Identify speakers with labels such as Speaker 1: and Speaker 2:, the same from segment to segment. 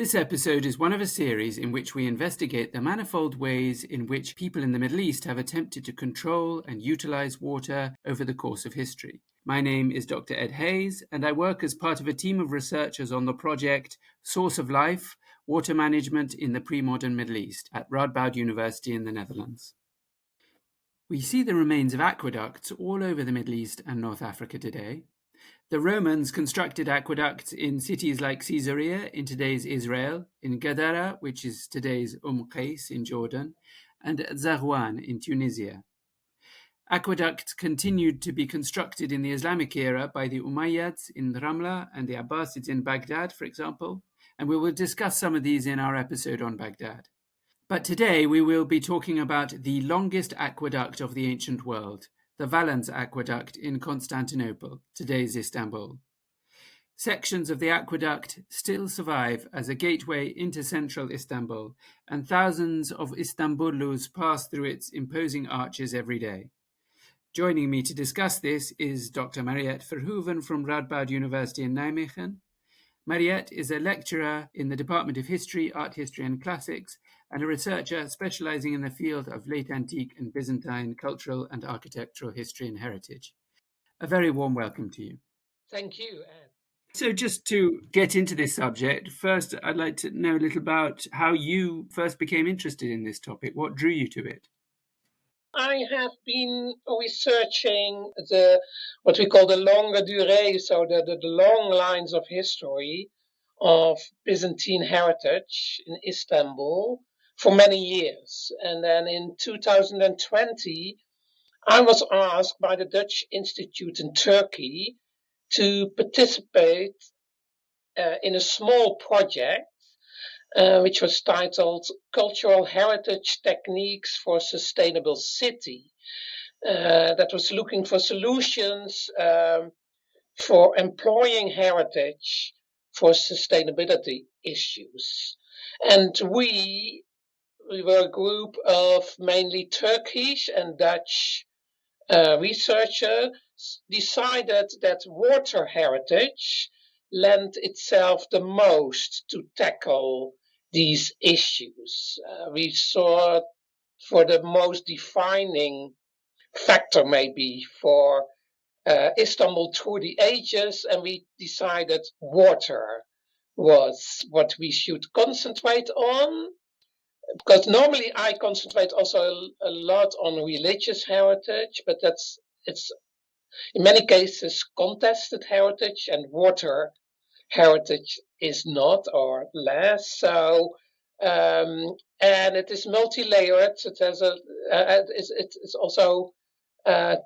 Speaker 1: This episode is one of a series in which we investigate the manifold ways in which people in the Middle East have attempted to control and utilize water over the course of history. My name is Dr. Ed Hayes, and I work as part of a team of researchers on the project Source of Life, Water Management in the Pre-Modern Middle East at Radboud University in the Netherlands. We see the remains of aqueducts all over the Middle East and North Africa today. The Romans constructed aqueducts in cities like Caesarea in today's Israel, in Gadara, which is today's Qais in Jordan, and Zarouan in Tunisia. Aqueducts continued to be constructed in the Islamic era by the Umayyads in Ramla and the Abbasids in Baghdad, for example, and we will discuss some of these in our episode on Baghdad. But today we will be talking about the longest aqueduct of the ancient world, the Valens Aqueduct in Constantinople, today's Istanbul. Sections of the aqueduct still survive as a gateway into central Istanbul, and thousands of Istanbulus pass through its imposing arches every day. Joining me to discuss this is Dr. Mariette Verhoeven from Radboud University in Nijmegen. Mariette is a lecturer in the Department of History, Art History and Classics, and a researcher specializing in the field of late antique and Byzantine cultural and architectural history and heritage. A very warm welcome to you.
Speaker 2: Thank you, Ed.
Speaker 1: So just to get into this subject, first I'd like to know a little about how you first became interested in this topic. What drew you to it?
Speaker 2: I have been researching what we call the longue durée, so the long lines of history of Byzantine heritage in Istanbul for many years. And then in 2020, I was asked by the Dutch Institute in Turkey to participate in a small project which was titled Cultural Heritage Techniques for a Sustainable City. That was looking for solutions for employing heritage for sustainability issues. And we were a group of mainly Turkish and Dutch researchers decided that water heritage lent itself the most to tackle these issues. We saw for the most defining factor maybe for Istanbul through the ages, and we decided water was what we should concentrate on, because normally I concentrate also a lot on religious heritage, but it's in many cases contested heritage, and water heritage is not or less. So, and it is multi-layered. It has it's also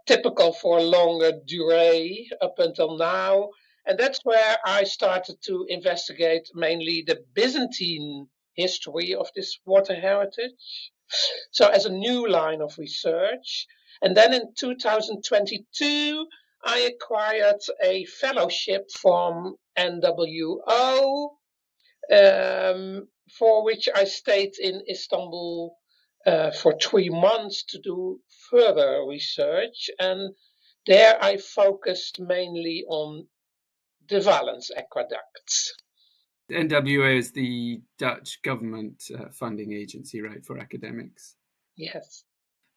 Speaker 2: typical for longer durée up until now. And that's where I started to investigate mainly the Byzantine history of this water heritage. So as a new line of research. And then in 2022, I acquired a fellowship from NWO, for which I stayed in Istanbul for 3 months to do further research. And there I focused mainly on the Valens Aqueduct.
Speaker 1: NWO is the Dutch government funding agency, right, for academics?
Speaker 2: Yes.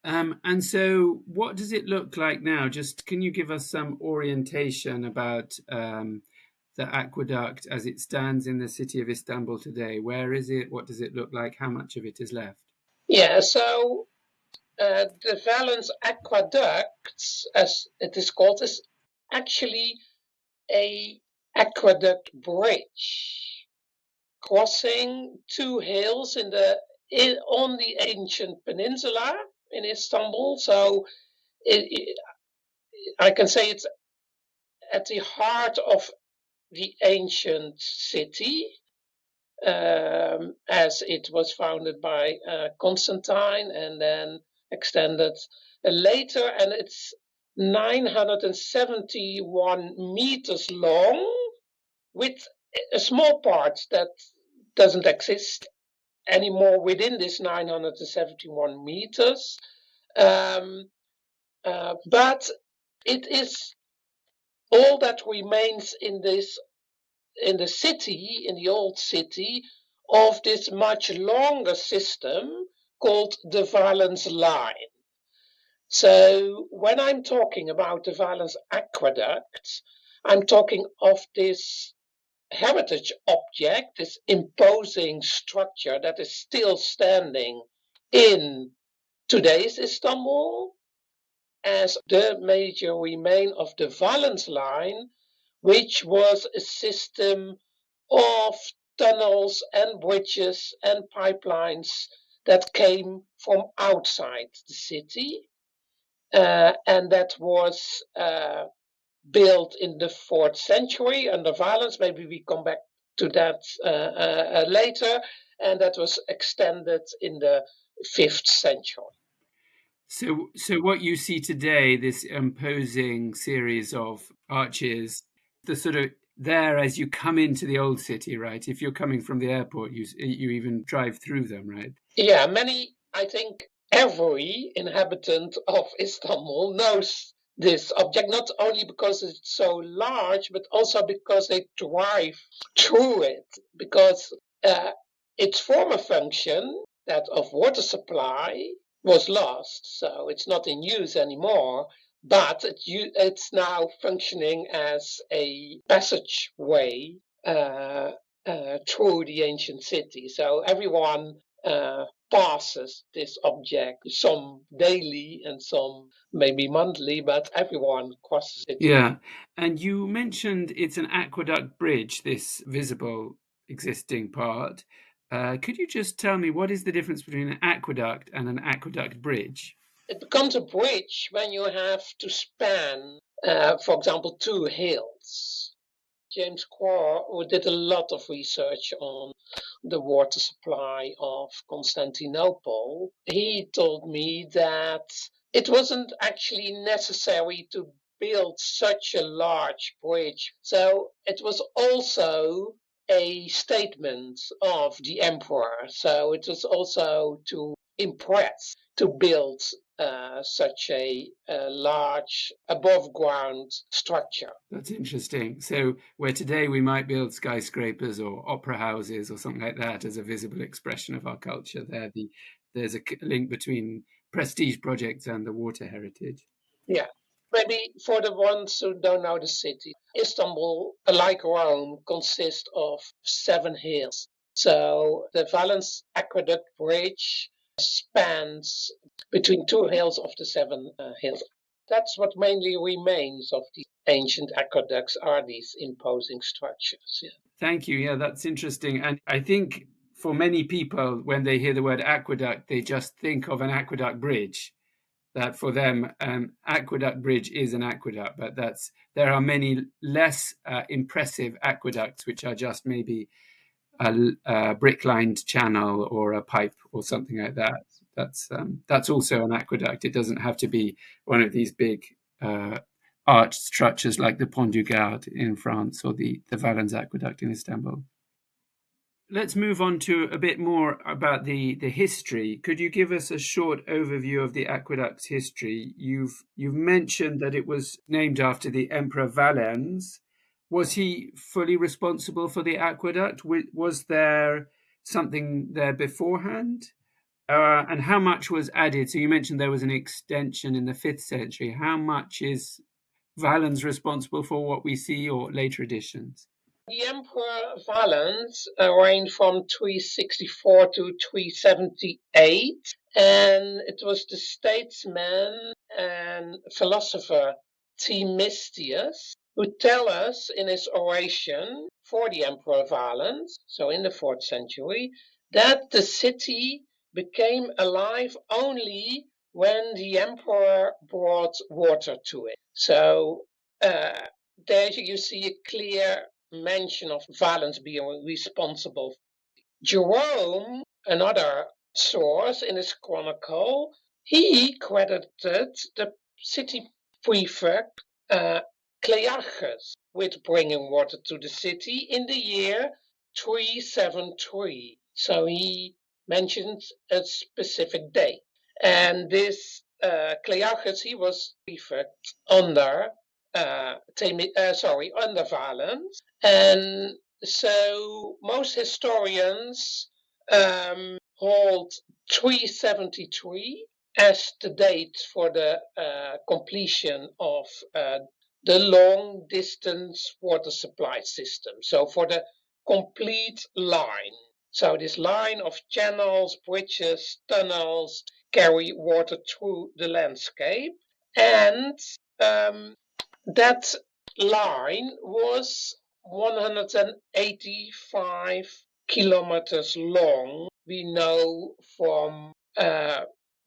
Speaker 1: And so what does it look like now? Just can you give us some orientation about the aqueduct as it stands in the city of Istanbul today? Where is it? What does it look like? How much of it is left?
Speaker 2: Yeah, so the Valens Aqueduct, as it is called, is actually a aqueduct bridge crossing two hills on the ancient peninsula in Istanbul. So I can say it's at the heart of the ancient city, as it was founded by Constantine and then extended later, and it's 971 meters long, with a small part that doesn't exist anymore within this 971 meters. But it is all that remains in the city, in the old city, of this much longer system called the Valens line. So when I'm talking about the Valens Aqueduct, I'm talking of this heritage object, this imposing structure that is still standing in today's Istanbul as the major remain of the Valens line, which was a system of tunnels and bridges and pipelines that came from outside the city, and that was built in the 4th century under Valens. Maybe we come back to that later, and that was extended in the 5th century.
Speaker 1: So what you see today, this imposing series of arches, the sort of there as you come into the old city, right? If you're coming from the airport, you even drive through them, right?
Speaker 2: Yeah, I think every inhabitant of Istanbul knows this object, not only because it's so large, but also because they drive through it, because its former function, that of water supply, was lost. So it's not in use anymore, but it's now functioning as a passageway through the ancient city. So everyone passes this object, some daily and some maybe monthly, but everyone crosses it.
Speaker 1: Yeah. And you mentioned it's an aqueduct bridge, this visible existing part. Could you just tell me what is the difference between an aqueduct and an aqueduct bridge?
Speaker 2: It becomes a bridge when you have to span, for example, 2 hills. James Quarr, who did a lot of research on the water supply of Constantinople, he told me that it wasn't actually necessary to build such a large bridge. So it was also a statement of the emperor. So it was also to impress, to build such a large above ground structure.
Speaker 1: That's interesting. So where today we might build skyscrapers or opera houses or something like that as a visible expression of our culture, there's a link between prestige projects and the water heritage.
Speaker 2: Yeah. Maybe for the ones who don't know the city, Istanbul, like Rome, consists of 7 hills. So the Valens Aqueduct Bridge spans between 2 hills of the 7 hills. That's what mainly remains of the ancient aqueducts, are these imposing structures. Yeah.
Speaker 1: Thank you. Yeah, that's interesting. And I think for many people, when they hear the word aqueduct, they just think of an aqueduct bridge. That for them, aqueduct bridge is an aqueduct, but there are many less impressive aqueducts, which are just maybe a brick-lined channel or a pipe or something like that. That's also an aqueduct. It doesn't have to be one of these big arched structures like the Pont du Gard in France or the Valens Aqueduct in Istanbul. Let's move on to a bit more about the history. Could you give us a short overview of the aqueduct's history? You've mentioned that it was named after the Emperor Valens. Was he fully responsible for the aqueduct? Was there something there beforehand? And how much was added? So you mentioned there was an extension in the 5th century. How much is Valens responsible for what we see or later editions?
Speaker 2: The Emperor Valens reigned from 364 to 378, and it was the statesman and philosopher Themistius who tell us in his oration for the Emperor Valens, so in the 4th century, that the city became alive only when the emperor brought water to it. So there you see a clear mention of Valens being responsible. Jerome, another source in his chronicle, he credited the city prefect Clearchus with bringing water to the city in the year 373. So he mentions a specific date. And this Clearchus, he was prefect under under Valens, and So most historians hold 373 as the date for the completion of the long distance water supply system. So for the complete line. So this line of channels, bridges, tunnels carry water through the landscape. And that line was 185 kilometers long. We know from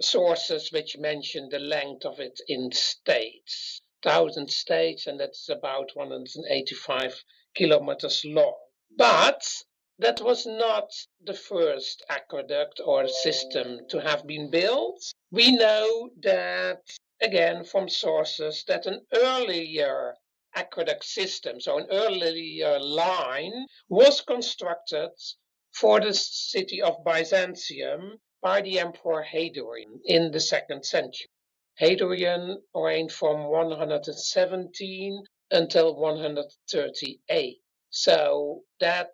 Speaker 2: sources which mention the length of it in states, 1,000 states, and that's about 185 kilometers long. But that was not the first aqueduct or system to have been built. We know that, again, from sources, that an earlier aqueduct system, so an earlier line, was constructed for the city of Byzantium by the Emperor Hadrian in the 2nd century. Hadrian reigned from 117 until 138. So that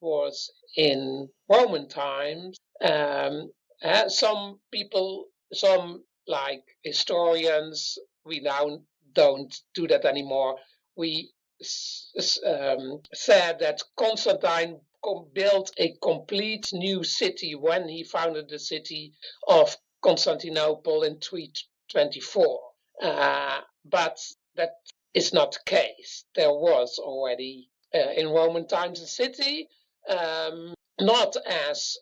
Speaker 2: was in Roman times. Some people, some like historians, we now don't do that anymore. We said that Constantine built a complete new city when he founded the city of Constantinople in 324. But that is not the case. There was already in Roman times a city, not as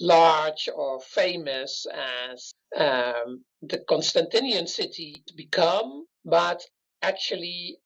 Speaker 2: large or famous as the Constantinian city become, but actually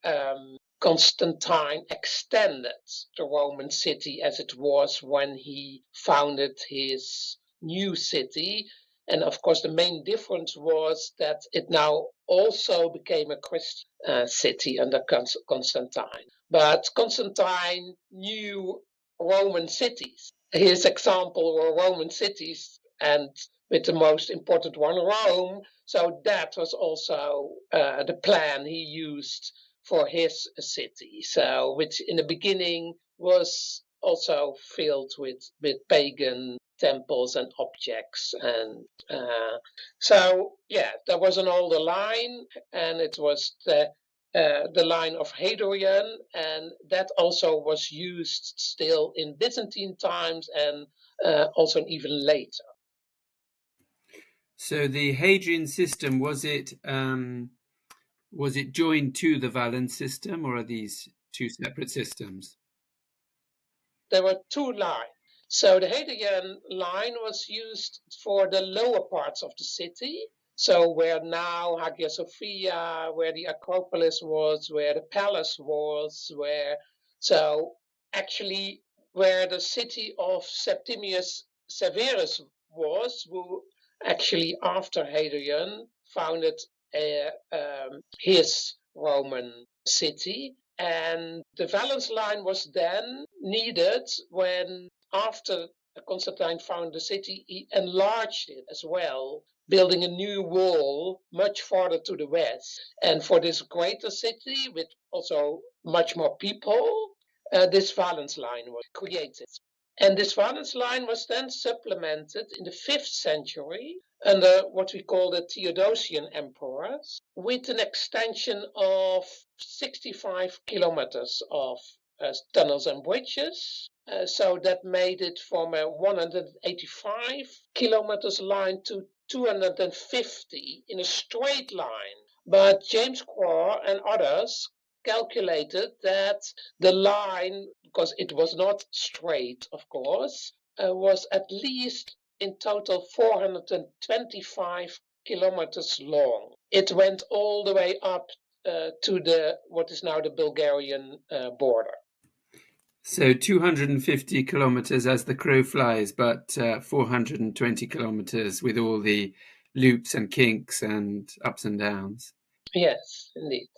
Speaker 2: Constantine extended the Roman city as it was when he founded his new city. And of course, the main difference was that it now also became a Christian city under Constantine. But Constantine knew Roman cities. His example were Roman cities, and with the most important one, Rome. So that was also the plan he used for his city. So, which in the beginning was also filled with pagan temples and objects. And so, yeah, there was an older line, and it was the line of Hadrian, and that also was used still in Byzantine times and also even later.
Speaker 1: So the Hadrian system, was it joined to the Valens system, or are these two separate systems?
Speaker 2: There were two lines. So the Hadrian line was used for the lower parts of the city. So where now Hagia Sophia, where the Acropolis was, where the palace was, so actually where the city of Septimius Severus was, who actually after Hadrian founded his Roman city. And the Valens line was then needed when, after Constantine founded the city, he enlarged it as well, building a new wall much farther to the west. And for this greater city, with also much more people, this Valens line was created. And this Valens line was then supplemented in the 5th century under what we call the Theodosian emperors, with an extension of 65 kilometers of tunnels and bridges. So that made it from a 185 kilometers line to 250 in a straight line. But James Quarr and others calculated that the line, because it was not straight, of course, was at least in total 425 kilometers long. It went all the way up to what is now the Bulgarian border.
Speaker 1: So 250 kilometers as the crow flies, but 420 kilometers with all the loops and kinks and ups and downs.
Speaker 2: Yes, indeed.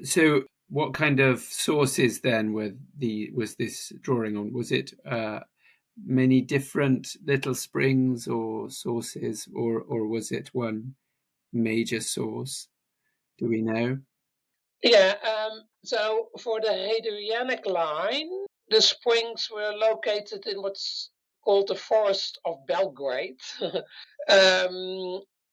Speaker 1: So what kind of sources then was this drawing on? Was it many different little springs or sources, or was it one major source? Do we know?
Speaker 2: Yeah, so for the Hadrianic line, the springs were located in what's called the Forest of Belgrade.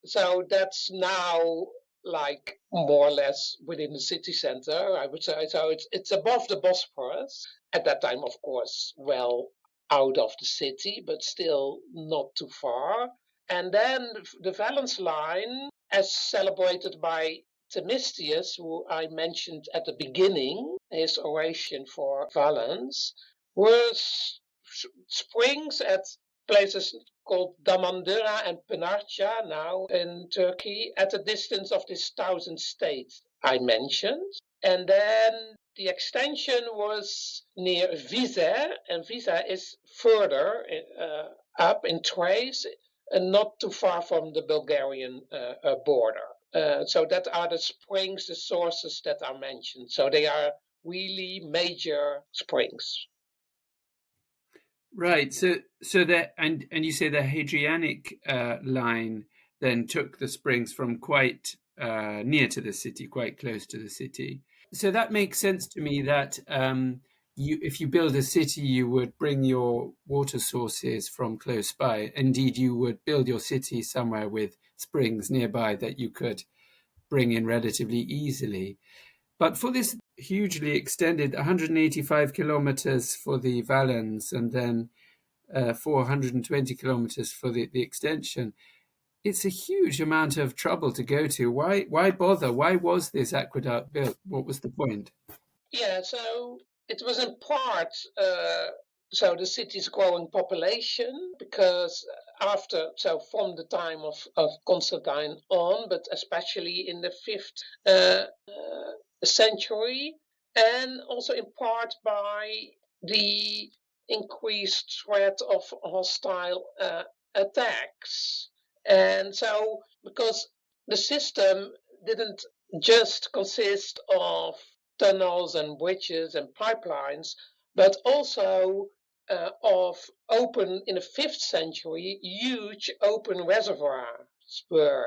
Speaker 2: So that's now like more or less within the city center, I would say. So it's above the Bosphorus. At that time, of course, well out of the city, but still not too far. And then the Valens line, as celebrated by Themistius, who I mentioned at the beginning, his oration for Valens, were springs at places called Damandera and Pınarca, now in Turkey, at a distance of this 1,000 states I mentioned. And then the extension was near Vizer, and Vizer is further up in Thrace, and not too far from the Bulgarian border. So that are the springs, the sources that are mentioned. So they are really major springs.
Speaker 1: Right. So that and you say the Hadrianic line then took the springs from quite near to the city, quite close to the city. So that makes sense to me that if you build a city, you would bring your water sources from close by. Indeed, you would build your city somewhere with springs nearby that you could bring in relatively easily. But for this hugely extended 185 kilometers for the Valens and then 420 kilometers for the extension, it's a huge amount of trouble to go to. Why bother? Why was this aqueduct built? What was the point?
Speaker 2: Yeah, so it was in part so the city's growing population, because from the time of Constantine on, but especially in the 5th century, and also in part by the increased threat of hostile attacks. And so, because the system didn't just consist of tunnels and bridges and pipelines, but also of open, in the 5th century, huge open reservoirs were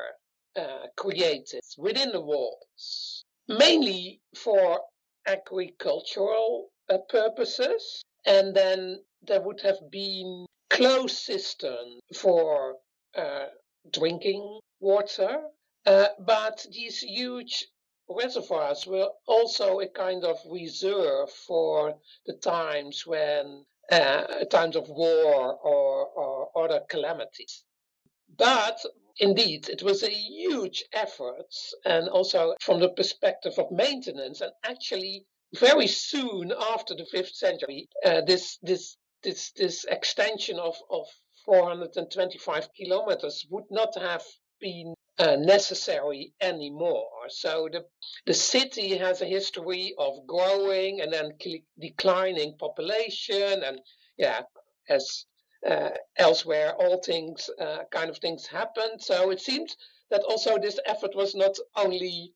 Speaker 2: created within the walls, mainly for agricultural purposes. And then there would have been closed cisterns for uh, drinking water. But these huge reservoirs were also a kind of reserve for the times when times of war or other calamities. But indeed, it was a huge effort, and also from the perspective of maintenance. And actually, very soon after the 5th century, this extension of 425 kilometers would not have been necessary anymore. So the city has a history of growing and then declining population, and yeah, as elsewhere, all kind of things happened. So it seemed that also this effort was not only,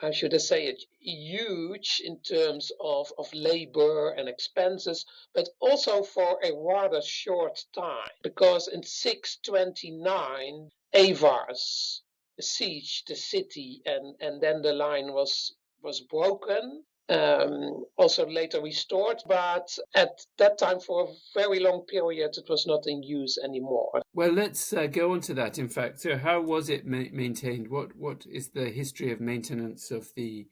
Speaker 2: I should say it, huge in terms of labor and expenses, but also for a rather short time, because in 629, Avars besieged the city, and then the line was broken, also later restored, but at that time, for a very long period, it was not in use anymore.
Speaker 1: Well, let's go on to that. In fact, so how was it maintained? What is the history of maintenance of the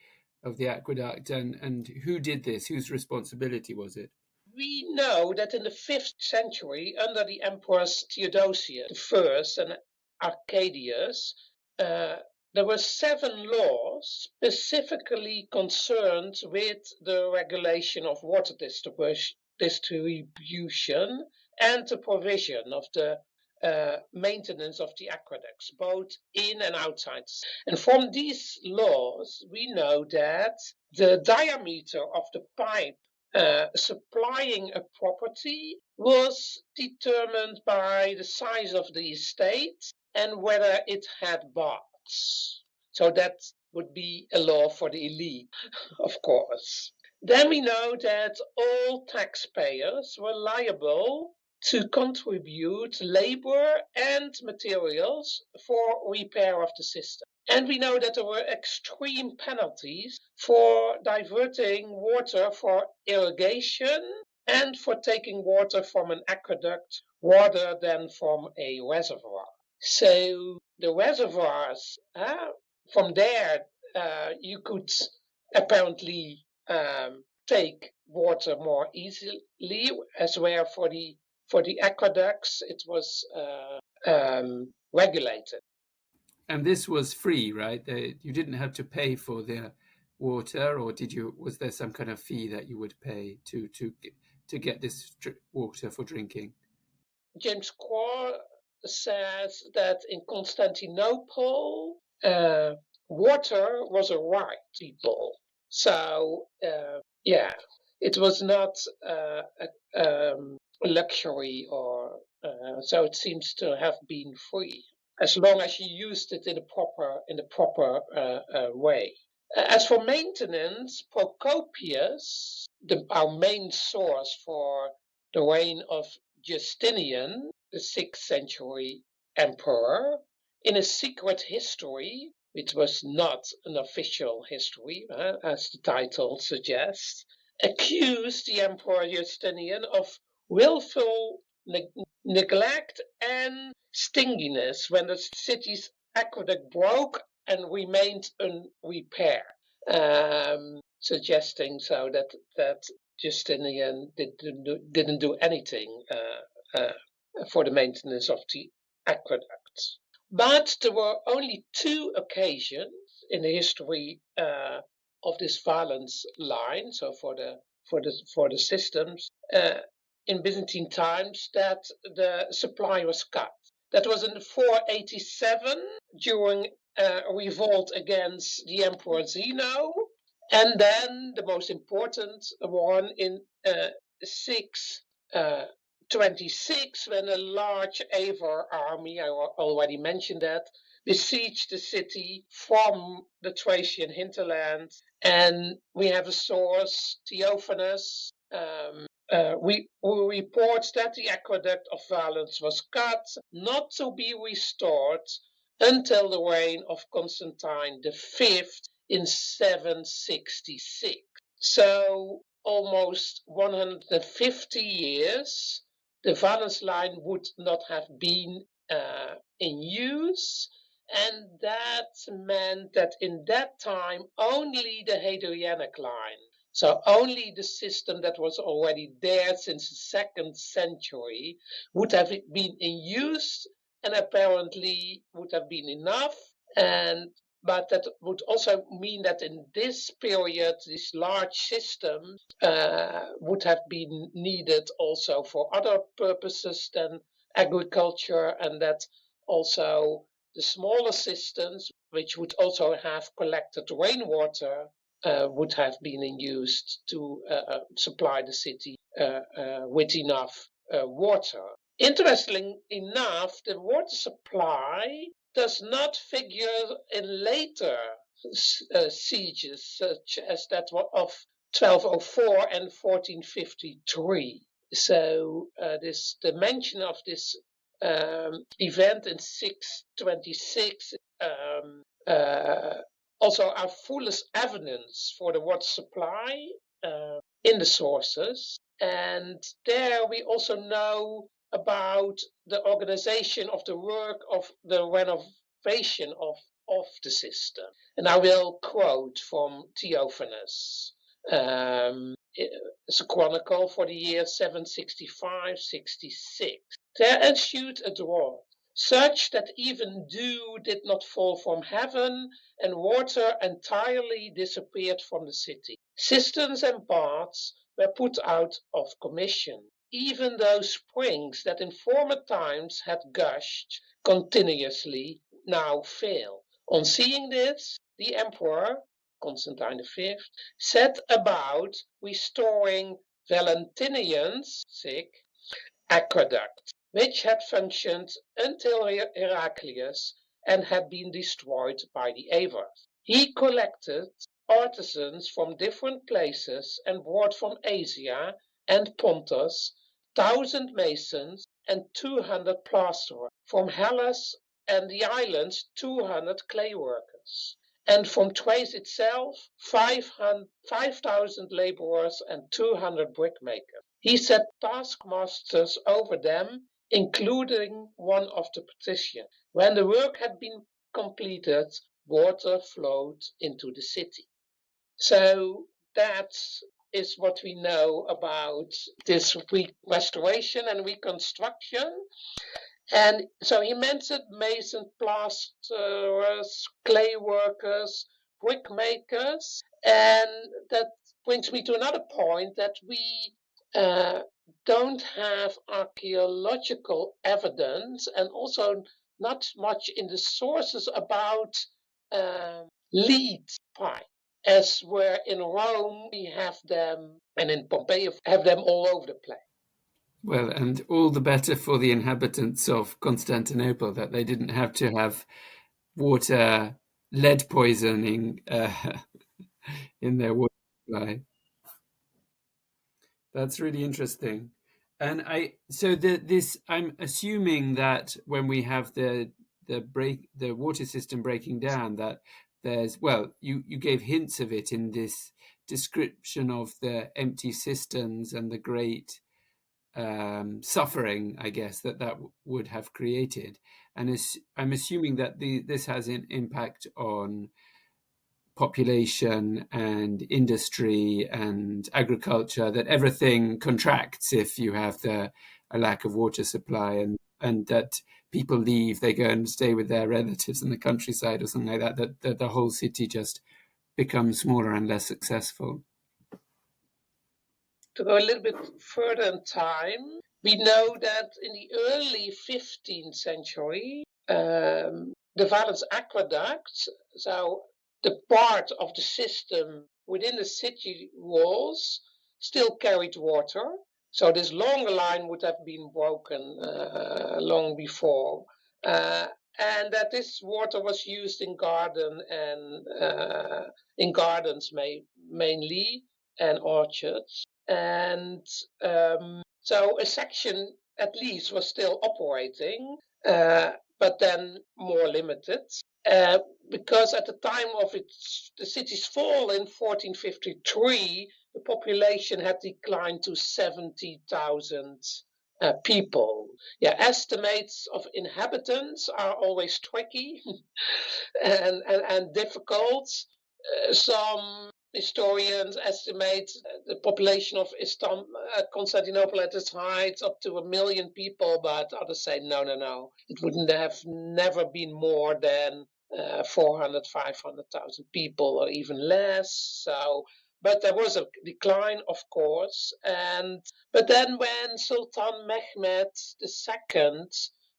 Speaker 1: aqueduct, and who did this? Whose responsibility was it?
Speaker 2: We know that in the 5th century, under the emperors Theodosius I and Arcadius, there were 7 laws specifically concerned with the regulation of water distribution and the provision of the maintenance of the aqueducts, both in and outside. And from these laws, we know that the diameter of the pipe supplying a property was determined by the size of the estate and whether it had baths. So that would be a law for the elite, of course. Then we know that all taxpayers were liable to contribute labor and materials for repair of the system. And we know that there were extreme penalties for diverting water for irrigation and for taking water from an aqueduct rather than from a reservoir. So the reservoirs, from there, you could apparently take water more easily, as where for the aqueducts it was regulated.
Speaker 1: And this was free, right? You didn't have to pay for the water, or did you? Was there some kind of fee that you would pay to get this water for drinking?
Speaker 2: James Core says that in Constantinople, water was a right, people. So, yeah, it was not a luxury, or so it seems to have been free, as long as you used it in the proper way. As for maintenance, Procopius, our main source for the reign of Justinian, the 6th century emperor, in a secret history, which was not an official history, as the title suggests, accused the emperor Justinian of willful neglect and stinginess when the city's aqueduct broke and remained unrepaired, suggesting so that Justinian didn't do anything for the maintenance of the aqueducts. But there were only 2 occasions in the history of this Valens line, so for the systems in Byzantine times, that the supply was cut. That was in 487 during a revolt against the Emperor Zeno, and then the most important one in 626, when a large Avar army, I already mentioned that, besieged the city from the Thracian hinterland. And we have a source, Theophanes, we reports that the aqueduct of Valens was cut, not to be restored until the reign of Constantine V in 766. So almost 150 years, the Valens line would not have been in use, and that meant that in that time only the Hadrianic line, so only the system that was already there since the 2nd century, would have been in use, and apparently would have been enough. But that would also mean that in this period, this large system would have been needed also for other purposes than agriculture, and that also the smaller systems, which would also have collected rainwater, would have been in use to supply the city with enough water. Interestingly enough, the water supply does not figure in later sieges, such as that of 1204 and 1453. So the mention of this event in 626 also our fullest evidence for the water supply in the sources. And there we also know about the organization of the work of the renovation of the system. And I will quote from Theophanes. It's a chronicle for the year 765-66. There ensued a drought, such that even dew did not fall from heaven, and water entirely disappeared from the city. Cisterns and baths were put out of commission. Even those springs that in former times had gushed continuously now fail. On seeing this, the emperor, Constantine V, set about restoring Valentinian's aqueduct, which had functioned until Heraclius and had been destroyed by the Avars. He collected artisans from different places and brought from Asia and Pontus 1,000 masons and 200 plasterers from Hellas and the islands 200 clay workers. And from Thrace itself, 5,000 laborers and 200 brickmakers. He set taskmasters over them, including one of the patricians. When the work had been completed, water flowed into the city. So that is what we know about this restoration and reconstruction. And so he mentioned masons, plasterers, clay workers, brickmakers, and that brings me to another point that we don't have archaeological evidence and also not much in the sources about lead pipe, as where in Rome we have them and in Pompeii have them all over the place.
Speaker 1: Well, and all the better for the inhabitants of Constantinople that they didn't have to have water lead poisoning in their water supply. That's really interesting. And I'm assuming that when we have the water system breaking down, that you gave hints of it in this description of the empty cisterns and the great suffering, I guess, that would have created. And I'm assuming that this has an impact on population and industry and agriculture, that everything contracts if you have a lack of water supply, and that people leave, they go and stay with their relatives in the countryside or something like that the whole city just becomes smaller and less successful.
Speaker 2: To go a little bit further in time, we know that in the early 15th century, the Valens Aqueduct, so the part of the system within the city walls, still carried water. So this longer line would have been broken long before. And that this water was used in gardens mainly, and orchards. And so a section at least was still operating, but then more limited. Because at the time of the city's fall in 1453, the population had declined to 70,000 people. Yeah, estimates of inhabitants are always tricky and difficult. Some historians estimate the population of Constantinople at its height up to 1 million people, but others say no. It wouldn't have never been more than 400, 500,000 people or even less. So, but there was a decline, of course. But then when Sultan Mehmed II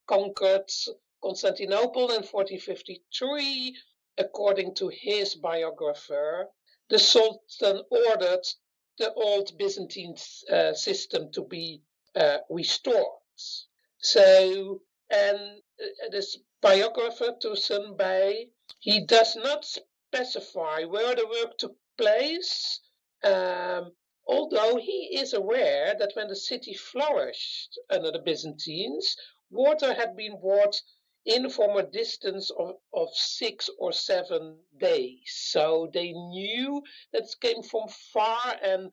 Speaker 2: conquered Constantinople in 1453, according to his biographer, the Sultan ordered the old Byzantine system to be restored. So, and this biographer, Toussaint Bey, he does not specify where the work took place, although he is aware that when the city flourished under the Byzantines, water had been brought in from a distance of 6 or 7 days. So they knew that it came from far, and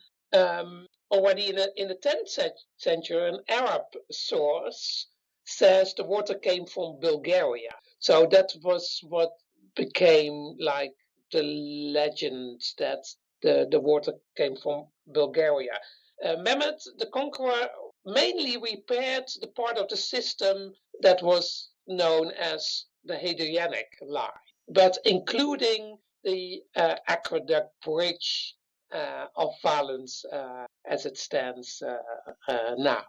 Speaker 2: already in the 10th century, an Arab source says the water came from Bulgaria. So that was what became like the legend, that the water came from Bulgaria. Mehmed the Conqueror mainly repaired the part of the system that was known as the Hadrianic line, but including the aqueduct bridge of Valens as it stands now.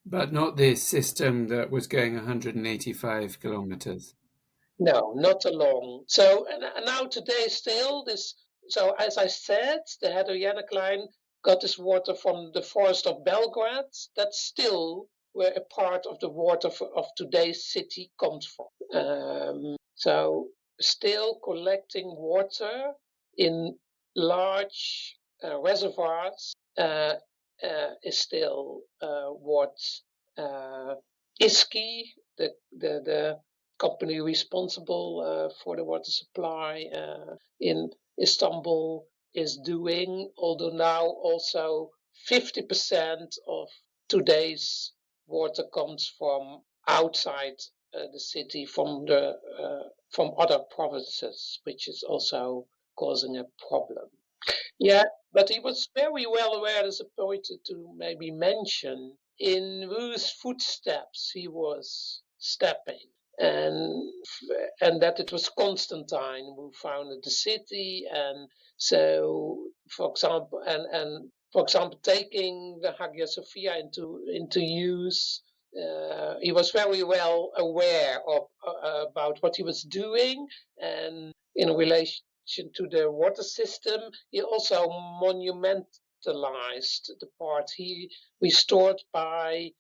Speaker 1: But not this system that was going 185 kilometers.
Speaker 2: No, not along. So now today still this. So as I said, the Hadrianic line got this water from the forest of Belgrade. That's still where a part of the water of today's city comes from. So still collecting water in large reservoirs is still what ISKI, the company responsible for the water supply in Istanbul is doing, although now also 50% of today's water comes from outside the city, from other provinces, which is also causing a problem. Yeah, but he was very well aware, as a point to maybe mention, in whose footsteps he was stepping, and that it was Constantine who founded the city, and so, for example, and for example, taking the Hagia Sophia into use. He was very well aware of about what he was doing, and in relation to the water system, he also monumentalized the part he restored by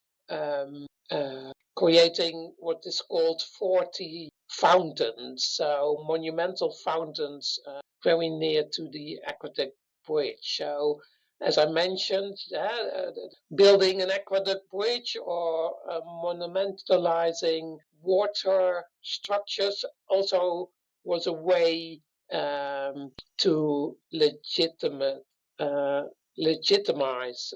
Speaker 2: creating what is called 40 fountains, so monumental fountains very near to the aqueduct bridge. So, as I mentioned, building an aqueduct bridge or monumentalizing water structures also was a way to legitimize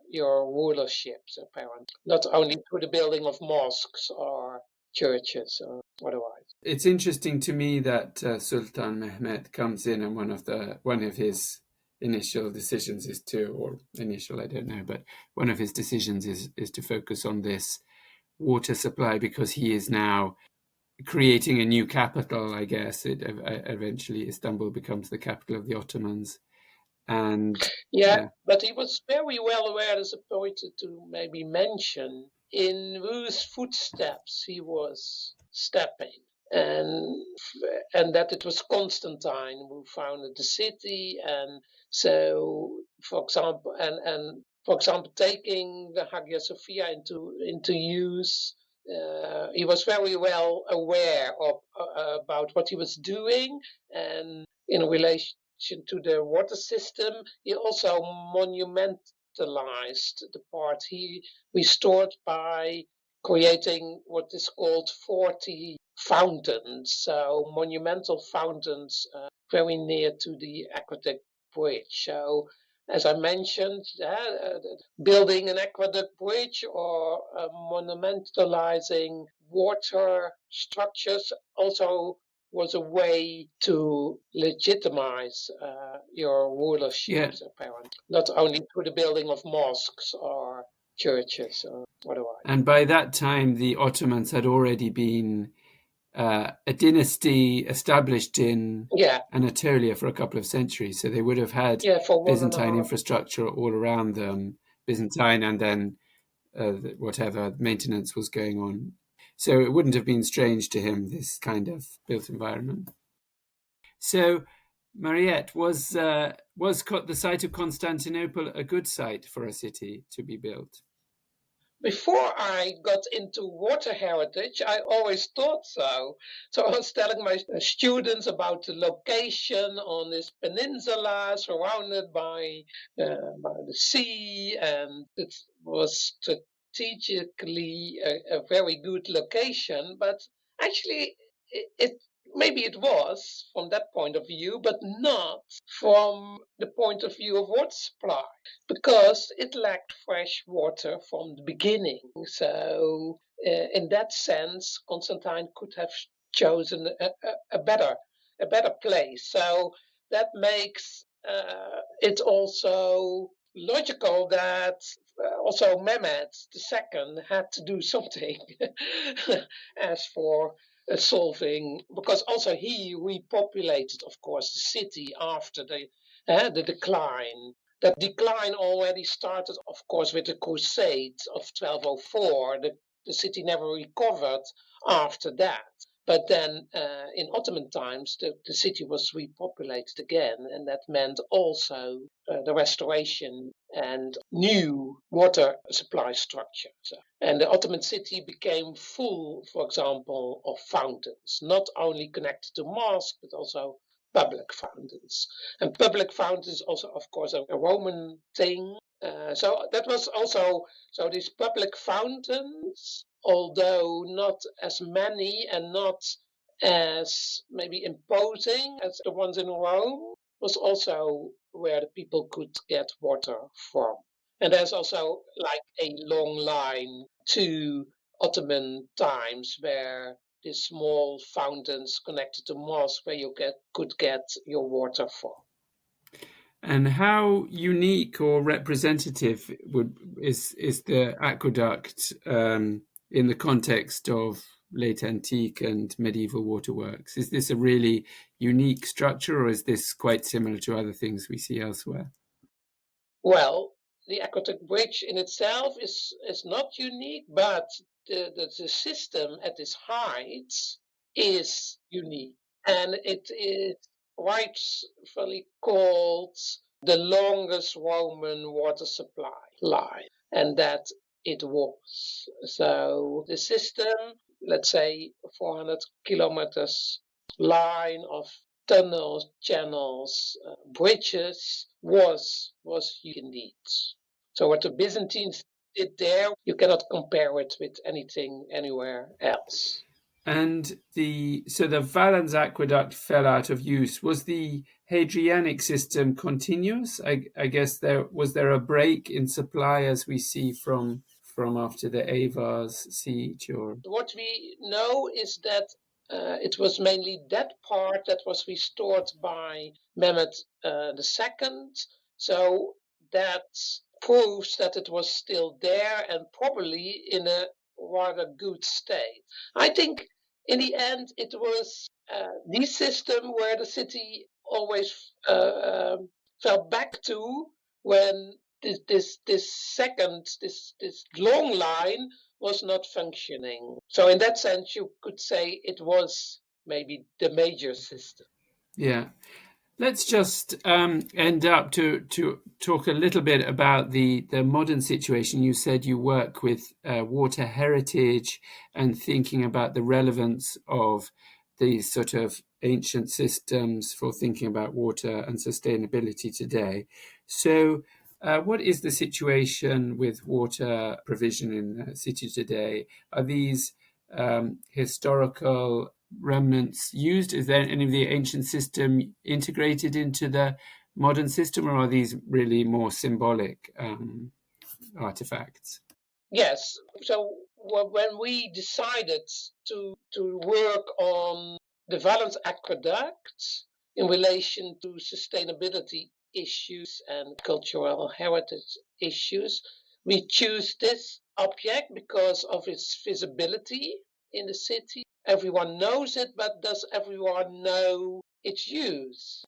Speaker 2: your rulerships, apparently, not only through the building of mosques or churches or otherwise.
Speaker 1: It's interesting to me that Sultan Mehmed comes in, and one of his initial decisions is I don't know, but one of his decisions is to focus on this water supply, because he is now creating a new capital, I guess. Eventually Istanbul becomes the capital of the Ottomans. And
Speaker 2: yeah, but he was very well aware, as a point to maybe mention, in whose footsteps he was stepping, and that it was Constantine who founded the city, and so, for example, and for example, taking the Hagia Sophia into use. He was very well aware of about what he was doing, and in relation to the water system, he also monumentalized the part he restored by creating what is called 40 fountains, so monumental fountains very near to the aqueduct bridge. So, as I mentioned, building an aqueduct bridge or monumentalizing water structures also was a way to legitimize your rulerships, apparently, not only through the building of mosques or churches or otherwise.
Speaker 1: And by that time, the Ottomans had already been a dynasty established in Anatolia for a couple of centuries. So they would have had Byzantine infrastructure all around them, Byzantine, and then whatever maintenance was going on. So it wouldn't have been strange to him, this kind of built environment. So, Mariette, was the site of Constantinople a good site for a city to be built?
Speaker 2: Before I got into water heritage, I always thought so. So I was telling my students about the location on this peninsula surrounded by the sea, and it was strategically a very good location, but actually maybe it was from that point of view, but not from the point of view of water supply, because it lacked fresh water from the beginning. So, in that sense, Constantine could have chosen a better place. So that makes it also logical that also Mehmed II had to do something as for solving, because also he repopulated, of course, the city after the decline. That decline already started, of course, with the Crusades of 1204. The city never recovered after that. But then in Ottoman times, the city was repopulated again, and that meant also the restoration and new water supply structure. And the Ottoman city became full, for example, of fountains, not only connected to mosques, but also public fountains. And public fountains also, of course, a Roman thing. So that was also, so these public fountains, although not as many and not as maybe imposing as the ones in Rome, was also where the people could get water from. And there's also like a long line to Ottoman times where these small fountains connected to mosques where you could get your water from.
Speaker 1: And how unique or representative is the aqueduct in the context of late antique and medieval waterworks? Is this a really unique structure, or is this quite similar to other things we see elsewhere?
Speaker 2: Well, the aqueduct bridge in itself is not unique, but the system at its height is unique. And it is rightfully called the longest Roman water supply line, and that it was. So the system, let's say 400 kilometers line of tunnels, channels, bridges was unique indeed. So what the Byzantines did there, you cannot compare it with anything anywhere else.
Speaker 1: And so the Valens Aqueduct fell out of use. Was the Hadrianic system continuous? I guess was there a break in supply as we see from after the Avars siege? Or
Speaker 2: what we know is that it was mainly that part that was restored by Mehmed II. So that proves that it was still there and probably in a rather good state. I think in the end it was the system where the city always fell back to when this long line was not functioning. So in that sense, you could say it was maybe the major system.
Speaker 1: yeah. Let's just end up to talk a little bit about the modern situation. You said you work with water heritage and thinking about the relevance of these sort of ancient systems for thinking about water and sustainability today. So, what is the situation with water provision in the city today? Are these historical remnants used? Is there any of the ancient system integrated into the modern system, or are these really more symbolic artifacts?
Speaker 2: Yes. So when we decided to work on the Valens Aqueduct in relation to sustainability issues and cultural heritage issues, we choose this object because of its visibility in the city. Everyone knows it, but does everyone know its use?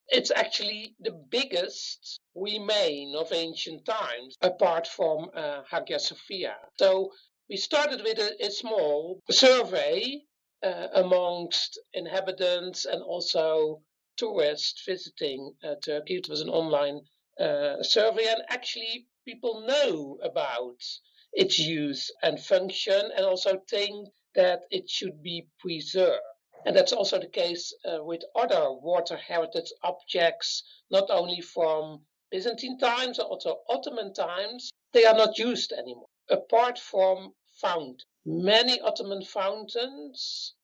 Speaker 2: It's actually the biggest remain of ancient times, apart from Hagia Sophia. So we started with a small survey amongst inhabitants and also tourists visiting Turkey. It was an online survey, and actually people know about its use and function, and also think that it should be preserved. And that's also the case with other water heritage objects, not only from Byzantine times, but also Ottoman times. They are not used anymore, apart from fountains. Many Ottoman fountains,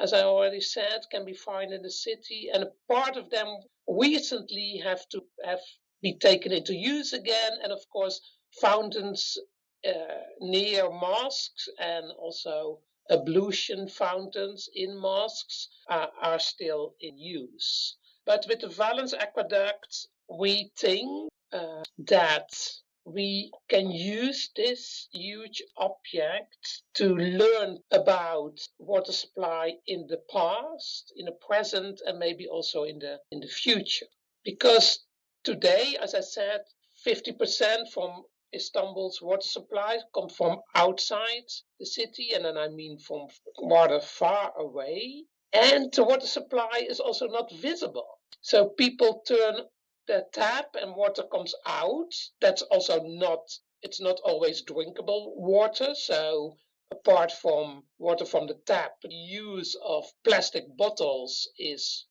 Speaker 2: as I already said, can be found in the city, and a part of them recently have be taken into use again. And of course, fountains near mosques and also ablution fountains in mosques are still in use. But with the Valens Aqueduct, we think that we can use this huge object to learn about water supply in the past, in the present, and maybe also in the future. Because today, as I said, 50% from Istanbul's water supply come from outside the city, and then I mean from rather far away. And the water supply is also not visible. So people turn the tap and water comes out. That's also it's not always drinkable water. So apart from water from the tap, the use of plastic bottles is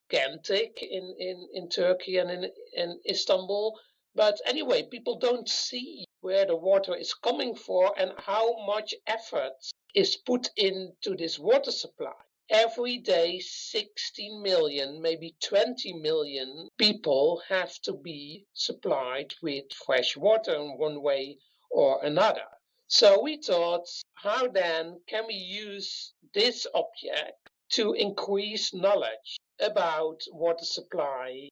Speaker 2: gigantic in Turkey and in Istanbul. But anyway, people don't see where the water is coming from and how much effort is put into this water supply. Every day, 16 million, maybe 20 million people have to be supplied with fresh water in one way or another. So we thought, how then can we use this object to increase knowledge about water supply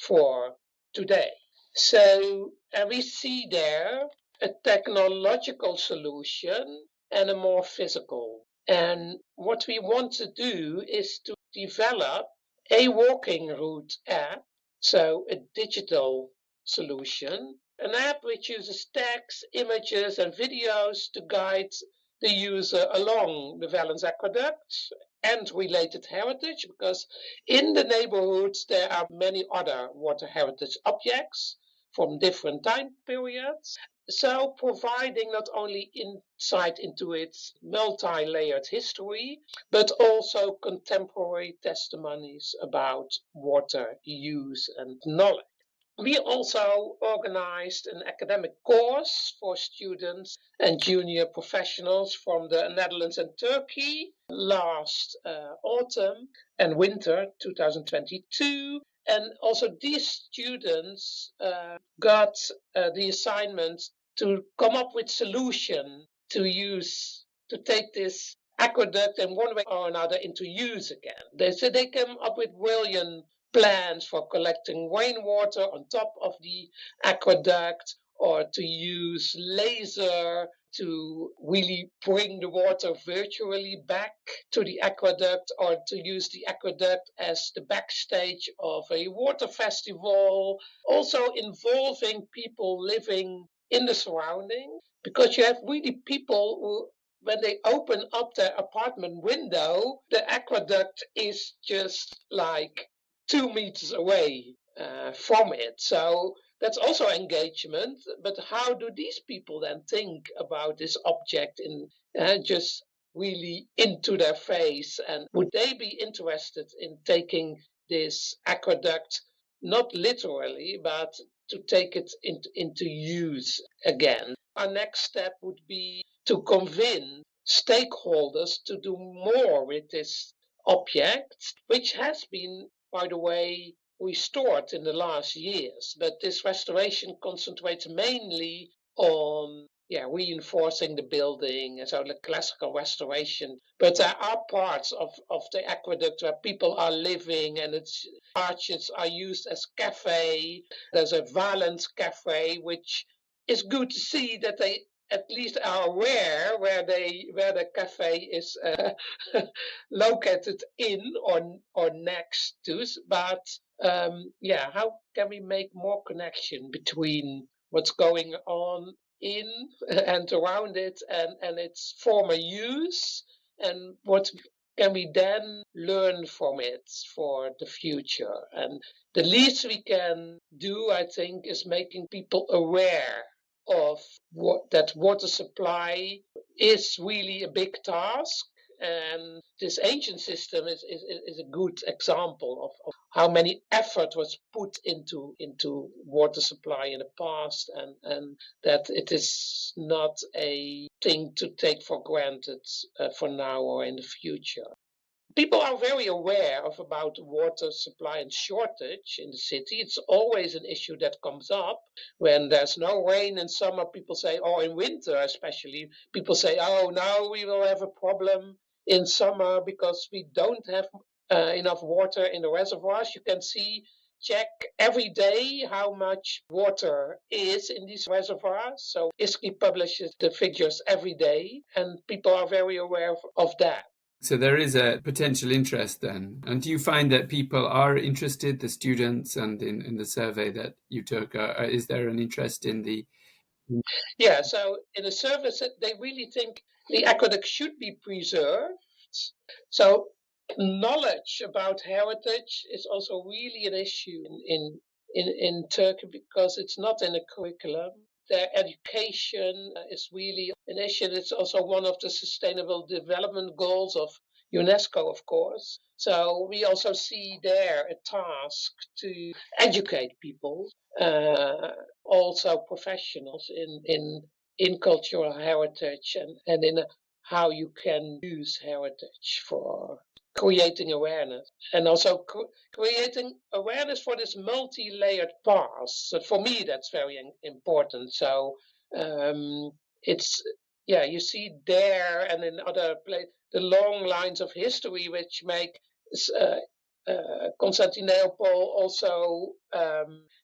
Speaker 2: for today? So we see there a technological solution and a more physical. And what we want to do is to develop a walking route app, so a digital solution, an app which uses text, images, and videos to guide the user along the Valens Aqueduct and related heritage, because in the neighborhoods there are many other water heritage objects from different time periods. So providing not only insight into its multi-layered history, but also contemporary testimonies about water use and knowledge. We also organized an academic course for students and junior professionals from the Netherlands and Turkey last autumn and winter 2022. And also these students got the assignment to come up with solution to take this aqueduct in one way or another into use again. They came up with brilliant plans for collecting rainwater on top of the aqueduct, or to use laser to really bring the water virtually back to the aqueduct, or to use the aqueduct as the backstage of a water festival, also involving people living in the surrounding, because you have really people who, when they open up their apartment window, the aqueduct is just like 2 meters away from it. So that's also engagement. But how do these people then think about this object in just really into their face? And would they be interested in taking this aqueduct, not literally, but to take it into use again? Our next step would be to convince stakeholders to do more with this object, which has been, by the way, restored in the last years. But this restoration concentrates mainly on reinforcing the building, and so the classical restoration. But there are parts of the aqueduct where people are living, and its arches are used as cafe. There's a Valens cafe, which is good to see that they at least are aware where the cafe is located in or next to. But how can we make more connection between what's going on in and around it and its former use, and what can we then learn from it for the future? And the least we can do, I think, is making people aware of that water supply is really a big task. And this ancient system is a good example of how many effort was put into water supply in the past, and that it is not a thing to take for granted for now or in the future. People are very aware about water supply and shortage in the city. It's always an issue that comes up when there's no rain in summer. People say, or in winter especially, people say, oh, now we will have a problem in summer because we don't have enough water in the reservoirs. You can check every day how much water is in these reservoirs. So ISKI publishes the figures every day, and people are very aware of that.
Speaker 1: So there is a potential interest then. And do you find that people are interested, the students, and in the survey that you took, is there an interest in the...
Speaker 2: Yeah, so in the survey, they really think the aqueduct should be preserved. So knowledge about heritage is also really an issue in Turkey, because it's not in the curriculum. Their education is really an issue. It's also one of the sustainable development goals of UNESCO, of course. So we also see there a task to educate people, also professionals in cultural heritage and in how you can use heritage for creating awareness and also creating awareness for this multi-layered past. So for me, that's very important. So it's you see there and in other places the long lines of history which make Constantinople also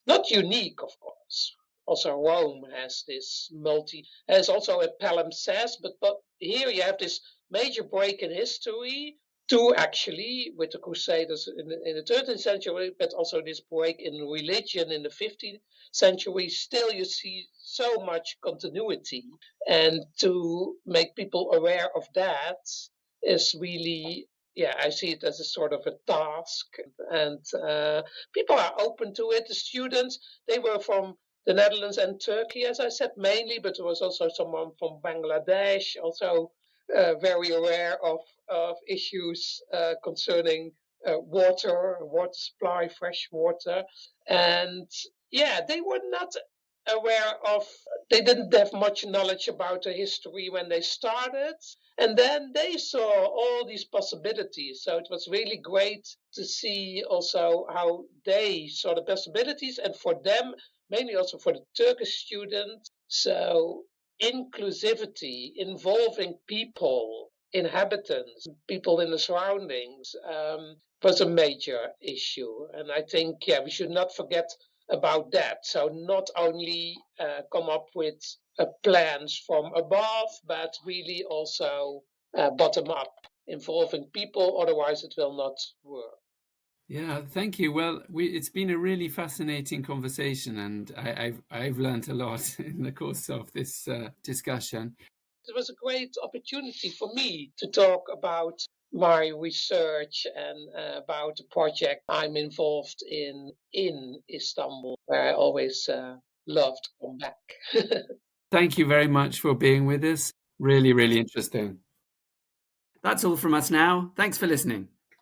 Speaker 2: not unique, of course. Also, Rome has this has also a palimpsest, but here you have this major break in history. Two actually, with the Crusaders in the 13th century, but also this break in religion in the 15th century. Still, you see so much continuity, and to make people aware of that is really, I see it as a sort of a task, and people are open to it. The students, they were from the Netherlands and Turkey, as I said, mainly, but there was also someone from Bangladesh, also very aware of issues concerning water supply, fresh water. And they were not aware of, they didn't have much knowledge about the history when they started. And then they saw all these possibilities. So it was really great to see also how they saw the possibilities, and for them, mainly also for the Turkish students. So inclusivity, involving people, inhabitants, people in the surroundings, was a major issue. And I think, we should not forget about that. So not only come up with plans from above, but really also bottom up, involving people, otherwise it will not work.
Speaker 1: Yeah, thank you. Well, it's been a really fascinating conversation, and I've learned a lot in the course of this discussion.
Speaker 2: It was a great opportunity for me to talk about my research and about the project I'm involved in Istanbul, where I always love to come back.
Speaker 1: Thank you very much for being with us. Really, really interesting. That's all from us now. Thanks for listening.